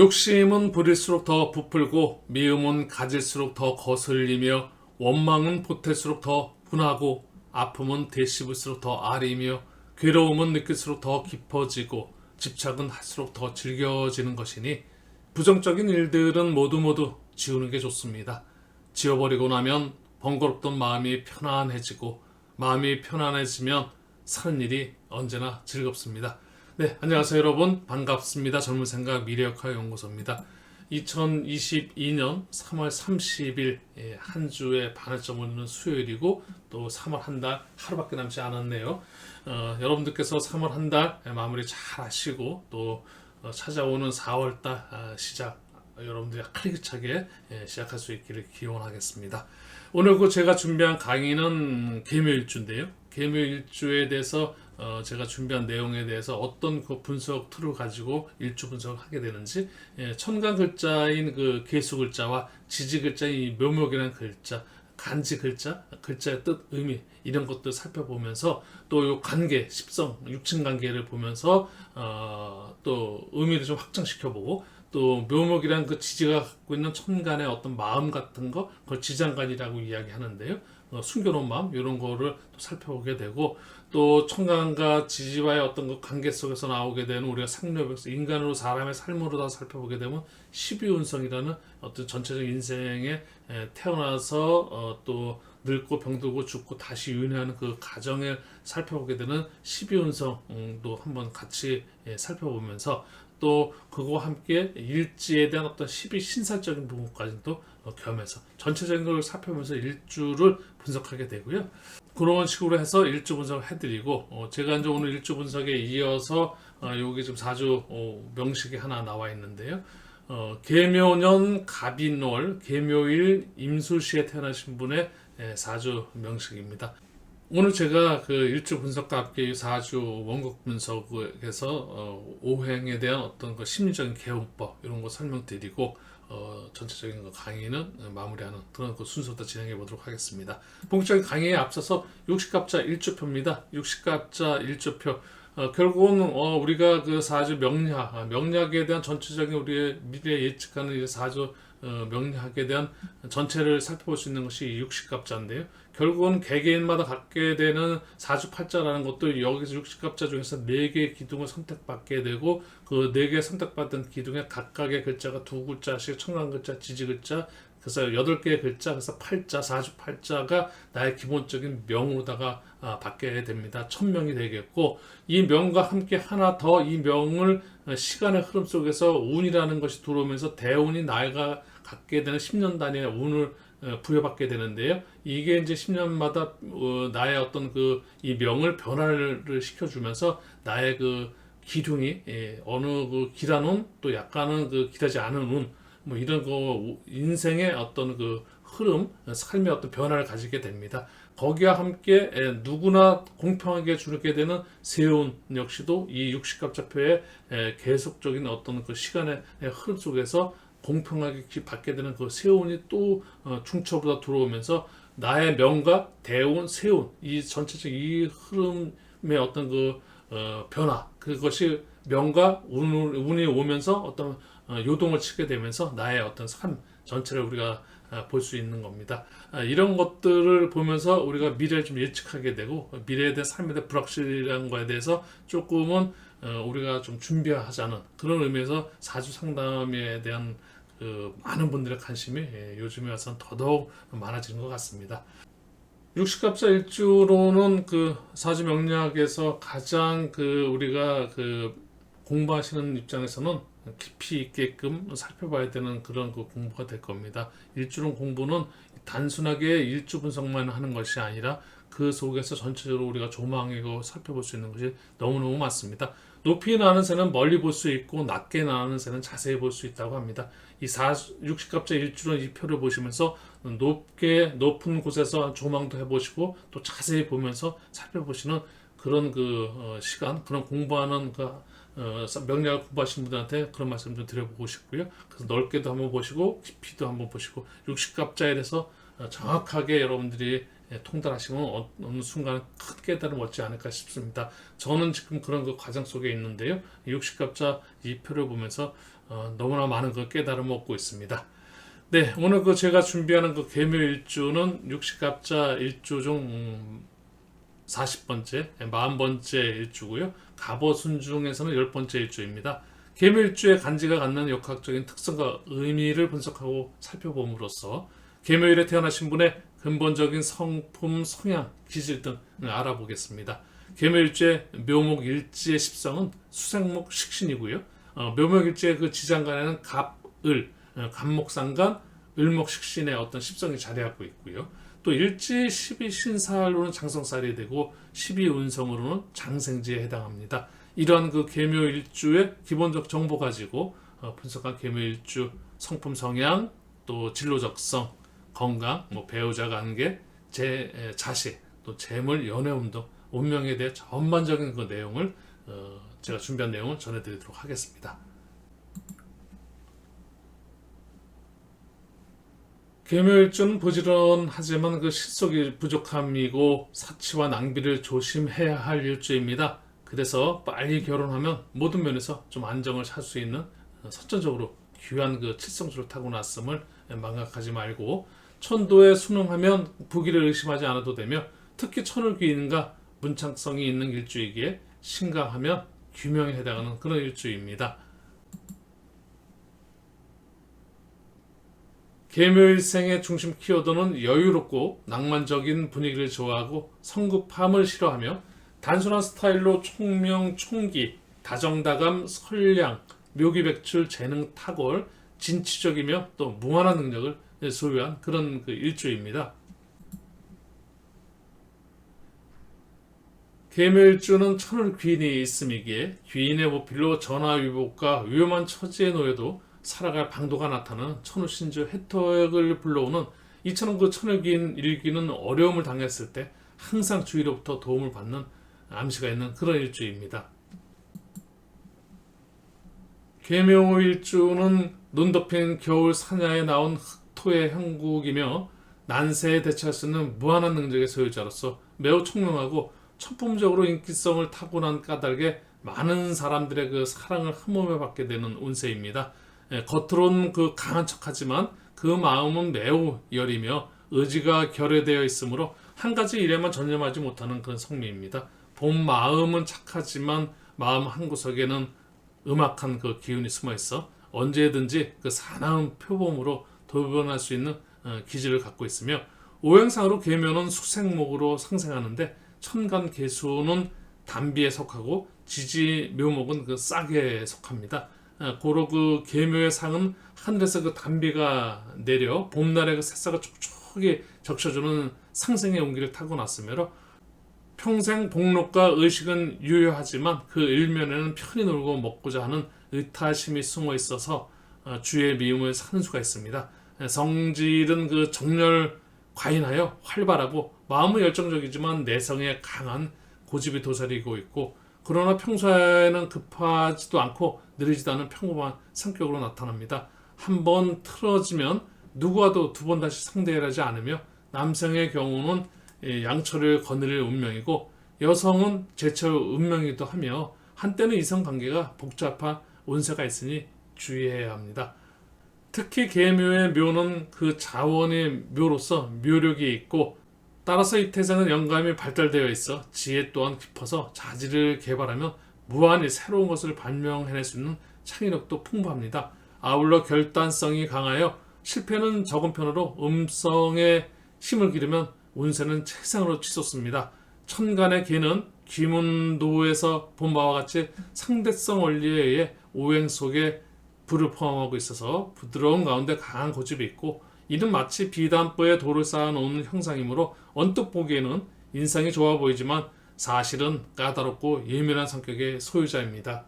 욕심은 부릴수록 더 부풀고 미움은 가질수록 더 거슬리며 원망은 보탤수록 더 분하고 아픔은 되씹을수록 더 아리며 괴로움은 느낄수록 더 깊어지고 집착은 할수록 더 즐겨지는 것이니 부정적인 일들은 모두 지우는 게 좋습니다. 지워버리고 나면 번거롭던 마음이 편안해지고 마음이 편안해지면 사는 일이 언제나 즐겁습니다. 네, 안녕하세요 여러분. 반갑습니다. 젊은 생각 미래역학 연구소입니다. 2022년 3월 30일 한 주의 반을 저무는 수요일이고 또 3월 한 달 하루밖에 남지 않았네요. 여러분들께서 3월 한 달 마무리 잘 하시고 또 찾아오는 4월 달 시작 여러분들이 활기차게 시작할 수 있기를 기원하겠습니다. 오늘 제가 준비한 강의는 계묘일주인데요. 계묘일주에 대해서 제가 준비한 내용에 대해서 어떤 그 분석 툴을 가지고 일주 분석을 하게 되는지, 천간 글자인 그 계수 글자와 지지 글자인 묘목이라는 글자, 간지 글자, 글자의 뜻, 의미 이런 것들 살펴보면서 또 요 관계, 십성, 육친 관계를 보면서 또 의미를 좀 확장시켜보고 또 묘목이란 그 지지가 갖고 있는 천간의 어떤 마음 같은 거, 그걸 지장간이라고 이야기하는데요. 숨겨놓은 마음 이런 거를 또 살펴보게 되고 또 천간과 지지와의 어떤 그 관계 속에서 나오게 되는 우리가 상료벽에서 인간으로 사람의 삶으로 다 살펴보게 되면 12운성이라는 어떤 전체적인 인생에 태어나서 또 늙고 병들고 죽고 다시 윤회하는 그 과정을 살펴보게 되는 12운성도 한번 같이 살펴보면서 또 그거와 함께 일지에 대한 어떤 12신사적인 부분까지도 겸해서 전체적인 걸 살펴보면서 일주를 분석하게 되고요. 그런 식으로 해서 일주 분석을 해드리고 제가 이제 오늘 일주 분석에 이어서 여기 지금 사주 명식이 하나 나와 있는데요. 계묘년 갑인월 계묘일 임술시에 태어나신 분의 사주 명식입니다. 오늘 제가 그 일주 분석과 함께 사주 원곡 분석에서 오행에 대한 어떤 그 심리적인 개운법 이런 거 설명드리고 전체적인 그 강의는 마무리하는 그런 그 순서도 진행해 보도록 하겠습니다. 본격적인 강의에 앞서서 육식갑자 일주표입니다. 육식갑자 일주표 결국은 우리가 그 사주 명리학에 대한 전체적인 우리의 미래 예측하는 이 사주 명리학에 대한 전체를 살펴볼 수 있는 것이 육식갑자인데요. 결국은 개개인마다 갖게 되는 사주팔자라는 것도 여기서 육식갑자 중에서 4개의 기둥을 선택받게 되고 그 4개 선택받은 기둥에 각각의 글자가 2글자씩 천간글자, 지지글자 그래서 8개의 글자, 그래서 팔자, 사주팔자가 나의 기본적인 명으로다가 받게 됩니다. 1000명이 되겠고 이 명과 함께 하나 더 이 명을 시간의 흐름 속에서 운이라는 것이 들어오면서 대운이 나이가 갖게 되는 10년 단위의 운을 부여받게 되는데요. 이게 이제 10년마다 나의 어떤 그 이 명을 변화를 시켜주면서 나의 그 기둥이 어느 그 길한 운, 또 약간은 그 길하지 않은 운, 뭐 이런 거 인생의 어떤 그 흐름, 삶의 어떤 변화를 가지게 됩니다. 거기와 함께 누구나 공평하게 주게 되는 세운 역시도 이 육식갑자표의 계속적인 어떤 그 시간의 흐름 속에서 공평하게 받게 되는 그 세운이 또 중처보다 들어오면서 나의 명과 대운, 세운 이 전체적 이 흐름의 어떤 그 변화 그것이 명과 운이 오면서 어떤 요동을 치게 되면서 나의 어떤 삶 전체를 우리가 볼 수 있는 겁니다. 이런 것들을 보면서 우리가 미래를 좀 예측하게 되고 미래에 대한 삶에 대한 불확실한 거에 대해서 조금은 우리가 좀 준비하자는 그런 의미에서 사주 상담에 대한 그 많은 분들의 관심이 요즘에 와서는 더더욱 많아지는 것 같습니다. 육식갑자 일주로는 그 사주 명리학에서 가장 그 우리가 그 공부하시는 입장에서는 깊이 있게끔 살펴봐야 되는 그런 그 공부가 될 겁니다. 일주론 공부는 단순하게 일주 분석만 하는 것이 아니라 그 속에서 전체적으로 우리가 조망이고 살펴볼 수 있는 것이 너무너무 많습니다. 높이 나는 새는 멀리 볼 수 있고 낮게 나는 새는 자세히 볼 수 있다고 합니다. 이 60갑자 일주론 이 표를 보시면서 높은 곳에서 조망도 해보시고 또 자세히 보면서 살펴보시는 그런 그 시간, 그런 공부하는 그 명리학을 공부하시는 분들한테 그런 말씀 좀 드려보고 싶고요. 그래서 넓게도 한번 보시고 깊이도 한번 보시고 60갑자에 대해서 정확하게 여러분들이 통달하시면 어느 순간 큰 깨달음을 얻지 않을까 싶습니다. 저는 지금 그런 그 과정 속에 있는데요. 60갑자 이 표를 보면서 너무나 많은 그 깨달음을 얻고 있습니다. 네, 오늘 그 제가 준비하는 그 계묘일주는 육식갑자 일주 중 40번째, 40번째 일주고요. 갑오순중에서는 10번째 일주입니다. 계묘일주의 간지가 갖는 역학적인 특성과 의미를 분석하고 살펴봄으로써 계묘일에 태어나신 분의 근본적인 성품, 성향, 기질 등을 알아보겠습니다. 계묘일주의 묘목일지의 십성은 수생목 식신이고요. 묘목일지의 그 지장간에는 갑을, 갑목상간, 을목식신의 어떤 십성이 자리하고 있고요. 또 일지 12신살로는 장성살이 되고 12운성으로는 장생지에 해당합니다. 이러한 그 계묘일주의 기본적 정보 가지고 분석한 계묘일주 성품 성향, 또 진로적성, 건강, 배우자 관계, 자식, 또 재물, 연애운동, 운명에 대해 전반적인 그 내용을 제가 준비한 내용을 전해드리도록 하겠습니다. 계묘일주는 부지런하지만 그 실속이 부족함이고 사치와 낭비를 조심해야 할 일주입니다. 그래서 빨리 결혼하면 모든 면에서 좀 안정을 찾을 수 있는 선천적으로 귀한 그 칠성주를 타고났음을 망각하지 말고 천도에 순응하면 부귀를 의심하지 않아도 되며 특히 천을 귀인과 문창성이 있는 일주이기에 신강하면 규명에 해당하는 그런 일주입니다. 계묘일생의 중심 키워드는 여유롭고 낭만적인 분위기를 좋아하고 성급함을 싫어하며 단순한 스타일로 총명, 총기, 다정다감, 선량, 묘기백출, 재능 탁월, 진취적이며 또 무한한 능력을 소유한 그런 그 일주입니다. 계묘일주는 천을 귀인이 있음이기에 귀인의 보필로 전화위복과 위험한 처지에 놓여도 살아갈 방도가 나타나는 천우신주 혜택을 불러오는 이처럼 그 천을 귀인 일귀는 어려움을 당했을 때 항상 주위로부터 도움을 받는 암시가 있는 그런 일주입니다. 계묘일주는 눈 덮인 겨울 사냐에 나온 흑토의 형국이며 난세에 대처할 수 있는 무한한 능력의 소유자로서 매우 총명하고 천품적으로 인기성을 타고난 까닭에 많은 사람들의 그 사랑을 흠모해 받게 되는 운세입니다. 겉으로는 그 강한 척하지만 그 마음은 매우 여리며 의지가 결여되어 있으므로 한 가지 일에만 전념하지 못하는 그런 성미입니다. 본 마음은 착하지만 마음 한구석에는 음악한 그 기운이 숨어 있어 언제든지 그 사나운 표범으로 돌변할 수 있는 기질을 갖고 있으며 오행상으로 계묘는 수생목으로 상생하는데 천간 계수는 단비에 속하고 지지 묘목은 그 싹에 속합니다. 고로 그 계묘의 상은 하늘에서 그 단비가 내려 봄날의 그 새싹을 촉촉히 적셔주는 상생의 온기를 타고났으므로 평생 복록과 의식은 유효하지만 그 일면에는 편히 놀고 먹고자 하는 의타심이 숨어 있어서 주의 미움을 사는 수가 있습니다. 성질은 그 정렬 과인하여 활발하고 마음은 열정적이지만 내성에 강한 고집이 도사리고 있고 그러나 평소에는 급하지도 않고 느리지도 않은 평범한 성격으로 나타납니다. 한번 틀어지면 누구와도 두 번 다시 상대하지 않으며 남성의 경우는 양처를 거느릴 운명이고 여성은 제철 운명이기도 하며 한때는 이성관계가 복잡한 운세가 있으니 주의해야 합니다. 특히 계묘의 묘는 그 자원의 묘로서 묘력이 있고 따라서 이 태생은 영감이 발달되어 있어 지혜 또한 깊어서 자질을 개발하며 무한히 새로운 것을 발명해낼 수 있는 창의력도 풍부합니다. 아울러 결단성이 강하여 실패는 적은 편으로 음성에 힘을 기르면 운세는 최상으로 치솟습니다. 천간의 계는 귀문도에서 본 바와 같이 상대성 원리에 의해 오행 속에 불을 포함하고 있어서 부드러운 가운데 강한 고집이 있고 이는 마치 비단보에 돌을 쌓아놓은 형상이므로 언뜻 보기에는 인상이 좋아 보이지만 사실은 까다롭고 예민한 성격의 소유자입니다.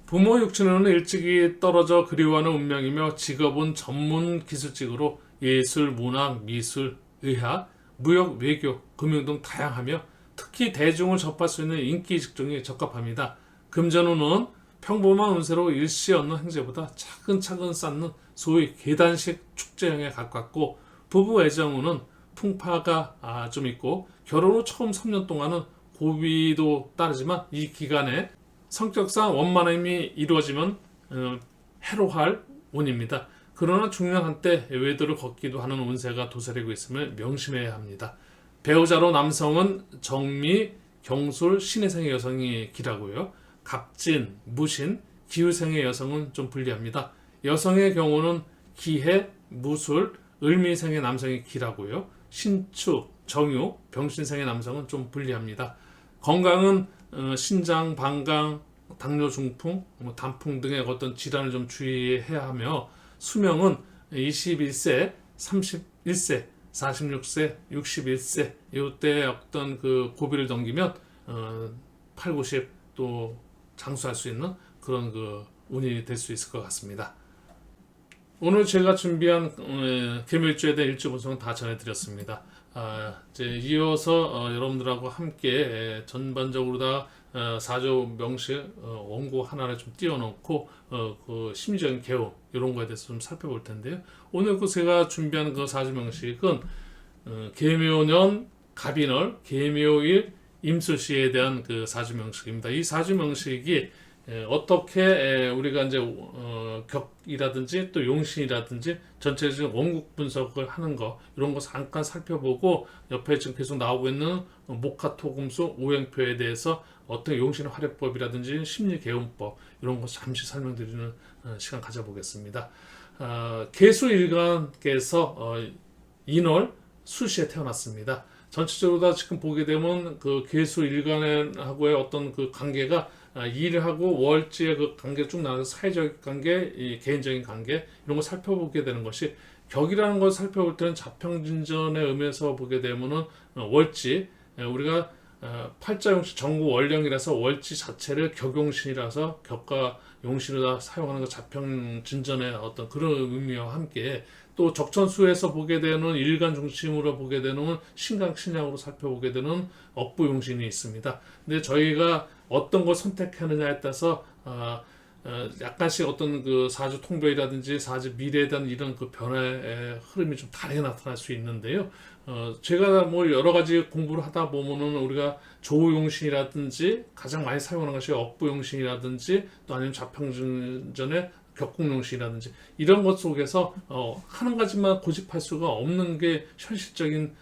부모 육친으로는 일찍이 떨어져 그리워하는 운명이며 직업은 전문 기술직으로 예술, 문학, 미술, 의학, 무역, 외교, 금융 등 다양하며 특히 대중을 접할 수 있는 인기 직종에 적합합니다. 금전운은 평범한 운세로 일시에 얻는 행제보다 차근차근 쌓는 소위 계단식 축제형에 가깝고 부부 애정운은 풍파가 좀 있고 결혼 후 처음 3년 동안은 고비도 따르지만 이 기간에 성격상 원만함이 이루어지면 해로할 운입니다. 그러나 중요한 한때 외도를 걷기도 하는 운세가 도사리고 있음을 명심해야 합니다. 배우자로 남성은 정미, 경술, 신해생의 여성이 길하고요. 갑진, 무신, 기후생의 여성은 좀 불리합니다. 여성의 경우는 기해, 무술, 을미생의 남성이 길하고요. 신축, 정유, 병신생의 남성은 좀 불리합니다. 건강은 신장, 방광, 당뇨 중풍, 단풍 등의 어떤 질환을 좀 주의해야 하며 수명은 21세, 31세, 46세, 61세 이때 어떤 그 고비를 넘기면 8, 90 또 장수할 수 있는 그런 그 운이 될 수 있을 것 같습니다. 오늘 제가 준비한 개묘일주에 대한 일주 분석은 다 전해드렸습니다. 이제 이어서 여러분들하고 함께 전반적으로 다 사주 명식 원고 하나를 좀 띄워놓고 그 심리적인 개요 이런 거에 대해서 좀 살펴볼 텐데요. 오늘 그 제가 준비한 그 사주 명식은 개묘년 갑인월 개묘일 임술시에 대한 그 사주 명식입니다. 이 사주 명식이 어떻게 우리가 이제 격이라든지 또 용신이라든지 전체적인 원국 분석을 하는 거 이런 거 잠깐 살펴보고 옆에 지금 계속 나오고 있는 목화토금수 오행표에 대해서 어떤 용신 활용법이라든지 심리 개운법 이런 거 잠시 설명드리는 시간 가져보겠습니다. 개수일간께서 인월 수시에 태어났습니다. 전체적으로 다 지금 보게 되면 그 개수일간하고의 어떤 그 관계가 일하고 월지의 그 관계 쭉 나눠서 사회적 관계, 개인적인 관계 이런 거 살펴보게 되는 것이 격이라는 걸 살펴볼 때는 자평진전의 의미에서 보게 되면은 월지 우리가 팔자용신 정구 월령이라서 월지 자체를 격용신이라서 격과 용신으로 사용하는 거 자평진전의 어떤 그런 의미와 함께 또 적천수에서 보게 되는 일간 중심으로 보게 되는 신강신약으로 살펴보게 되는 억부용신이 있습니다. 근데 저희가 어떤 걸 선택하느냐에 따라서 약간씩 어떤 그 사주 통배이라든지 사주 미래에 대한 이런 그 변화의 흐름이 좀 다르게 나타날 수 있는데요. 제가 뭐 여러 가지 공부를 하다 보면은 우리가 조용신이라든지 가장 많이 사용하는 것이 억부용신이라든지 또 아니면 자평진전의 격국용신이라든지 이런 것 속에서 한 가지만 고집할 수가 없는 게 현실적인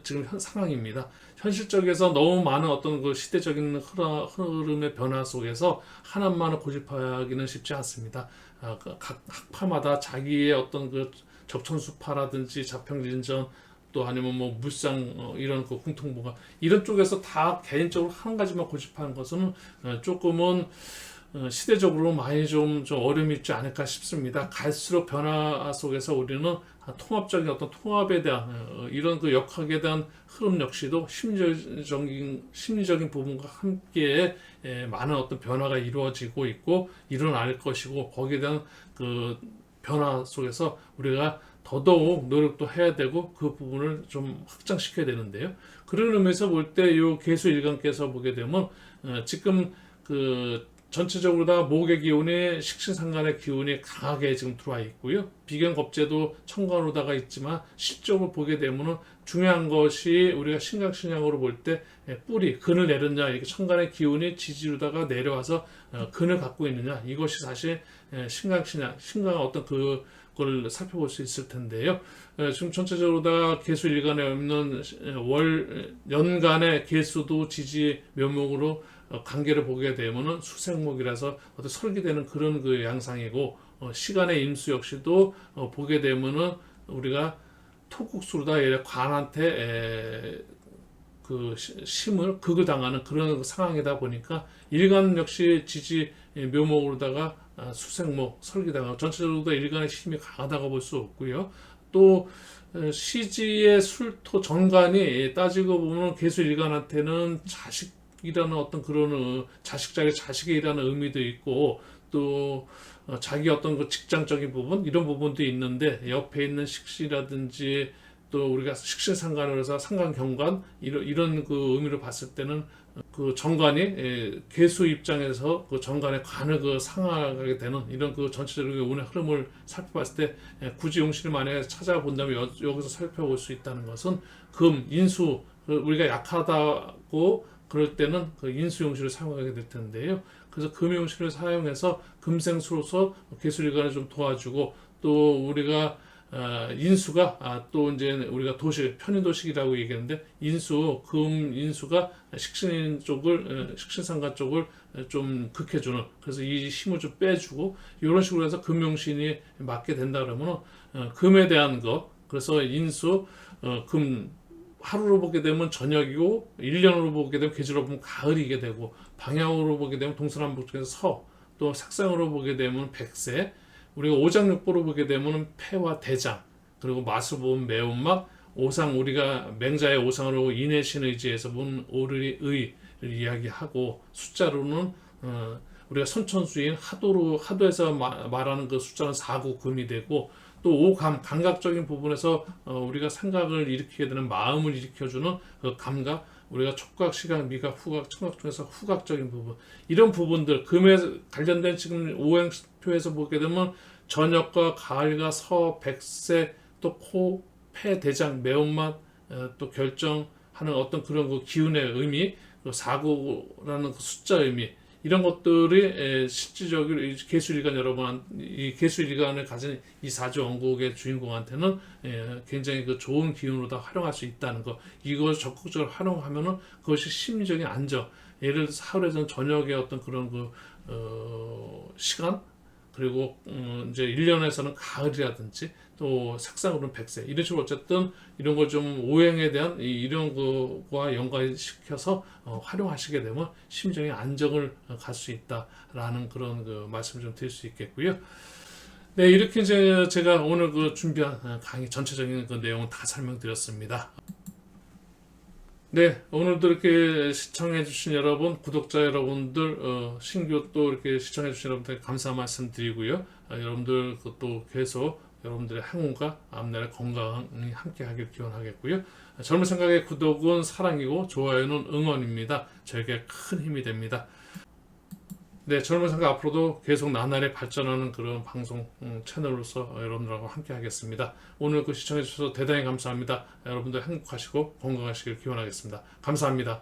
지금 상황입니다. 현실적에서 너무 많은 어떤 그 시대적인 흐름의 변화 속에서 하나만을 고집하기는 쉽지 않습니다. 각 학파마다 자기의 어떤 그 적천수파라든지 자평진전 또 아니면 뭐 물상 이런 그 공통분과 이런 쪽에서 다 개인적으로 한 가지만 고집하는 것은 조금은 시대적으로 많이 좀 어려움이 있지 않을까 싶습니다. 갈수록 변화 속에서 우리는 통합적인 어떤 통합에 대한 이런 그 역학에 대한 흐름 역시도 심리적인 부분과 함께 많은 어떤 변화가 이루어지고 있고 일어날 것이고 거기에 대한 그 변화 속에서 우리가 더더욱 노력도 해야 되고 그 부분을 좀 확장시켜야 되는데요. 그런 의미에서 볼 때 이 개수일간께서 보게 되면 지금 그 전체적으로 다 목의 기운이 식신상간의 기운이 강하게 지금 들어와 있고요. 비견겁제도 천간으로다가 있지만 실적으로 보게 되면은 중요한 것이 우리가 신강신약으로 볼 때 뿌리, 근을 내렸냐 이렇게 천간의 기운이 지지로다가 내려와서 근을 갖고 있느냐 이것이 사실 신강신약, 신강의 어떤 그걸 살펴볼 수 있을 텐데요. 지금 전체적으로 다 개수 일간에 없는 연간의 개수도 지지 묘목으로 관계를 보게 되면은 수생목이라서 어떤 설계되는 그런 그 양상이고 시간의 임수 역시도 보게 되면은 우리가 토국수로다 관한테 그 심을 극을 당하는 그런 상황이다 보니까 일간 역시 지지 묘목으로다가 수생목 설계당하고 전체적으로 일간의 힘이 강하다고 볼 수 없고요. 또 시지의 술토 정관이 따지고 보면 개수 일간한테는 자식이라는 어떤 그런 자식에게자식이라는 의미도 있고 또 자기 어떤 그 직장적인 부분 이런 부분도 있는데 옆에 있는 식시라든지 또 우리가 식신상관으로 해서 상관경관 이런 그 의미로 봤을 때는 그 정관이 개수 입장에서 그 정관의 관을 그 상하게 되는 이런 그 전체적인 운의 흐름을 살펴봤을 때 굳이 용신을 만약에 찾아본다면 여기서 살펴볼 수 있다는 것은 금, 인수 우리가 약하다고 그럴 때는 그 인수 용신을 사용하게 될 텐데요. 그래서 금융신을 사용해서 금생수로서 개수일간을 좀 도와주고, 또 우리가 인수가 또 이제 우리가 도식 편인도식이라고 얘기하는데, 금 인수가 식신 쪽을 식신상가 쪽을 좀 극해주는, 그래서 이 힘을 좀 빼주고 이런 식으로 해서 금용신이 맞게 된다 그러면 금에 대한 거, 그래서 인수 금 하루로 보게 되면 저녁이고, 1년으로 보게 되면 계절로 보면 가을이게 되고, 방향으로 보게 되면 동서남북 중에서 서, 또 색상으로 보게 되면 백세, 우리가 오장육부로 보게 되면 폐와 대장, 그리고 맛을 보면 매운맛, 오상, 우리가 맹자의 오상으로 인해신의지에서 보면 오르의 이야기하고, 숫자로는 우리가 선천수인 하도에서 말하는 그 숫자는 사구금이 되고, 또 오감, 감각적인 부분에서 우리가 생각을 일으키게 되는 마음을 일으켜주는 그 감각, 우리가 촉각, 시각, 미각, 후각, 청각 중에서 후각적인 부분, 이런 부분들, 금에 관련된 지금 오행표에서 보게 되면 저녁과 가을과 서, 백세, 또 코, 폐, 대장, 매운맛, 또 결정하는 어떤 그런 그 기운의 의미, 사고라는 그 숫자 의미, 이런 것들이 실질적으로 개수일간 여러분, 이 개수일간을 가진 이 사주 원곡의 주인공한테는 굉장히 그 좋은 기운으로 다 활용할 수 있다는 거, 이걸 적극적으로 활용하면은 그것이 심리적인 안정, 예를 들어서 하루에는 저녁에 어떤 그런 그 시간, 그리고 이제 1년에서는 가을이라든지, 또 색상으로는 백세, 이런 식으로 어쨌든 이런 걸 좀 오행에 대한 이런 거와 연관시켜서 활용하시게 되면 심정의 안정을 갈 수 있다라는 그런 그 말씀을 좀 드릴 수 있겠고요. 네, 이렇게 이제 제가 오늘 그 준비한 강의 전체적인 그 내용은 다 설명드렸습니다. 네, 오늘도 이렇게 시청해주신 여러분, 구독자 여러분들, 신규 또 이렇게 시청해주신 여러분들 감사 말씀 드리고요. 여러분들 또 계속 여러분들의 행운과 앞날의 건강이 함께 하길 기원하겠고요. 젊은 생각의 구독은 사랑이고 좋아요는 응원입니다. 저에게 큰 힘이 됩니다. 네, 젊은 생각 앞으로도 계속 나날이 발전하는 그런 방송 채널로서 여러분들하고 함께 하겠습니다. 오늘 그 시청해 주셔서 대단히 감사합니다. 여러분들 행복하시고 건강하시길 기원하겠습니다. 감사합니다.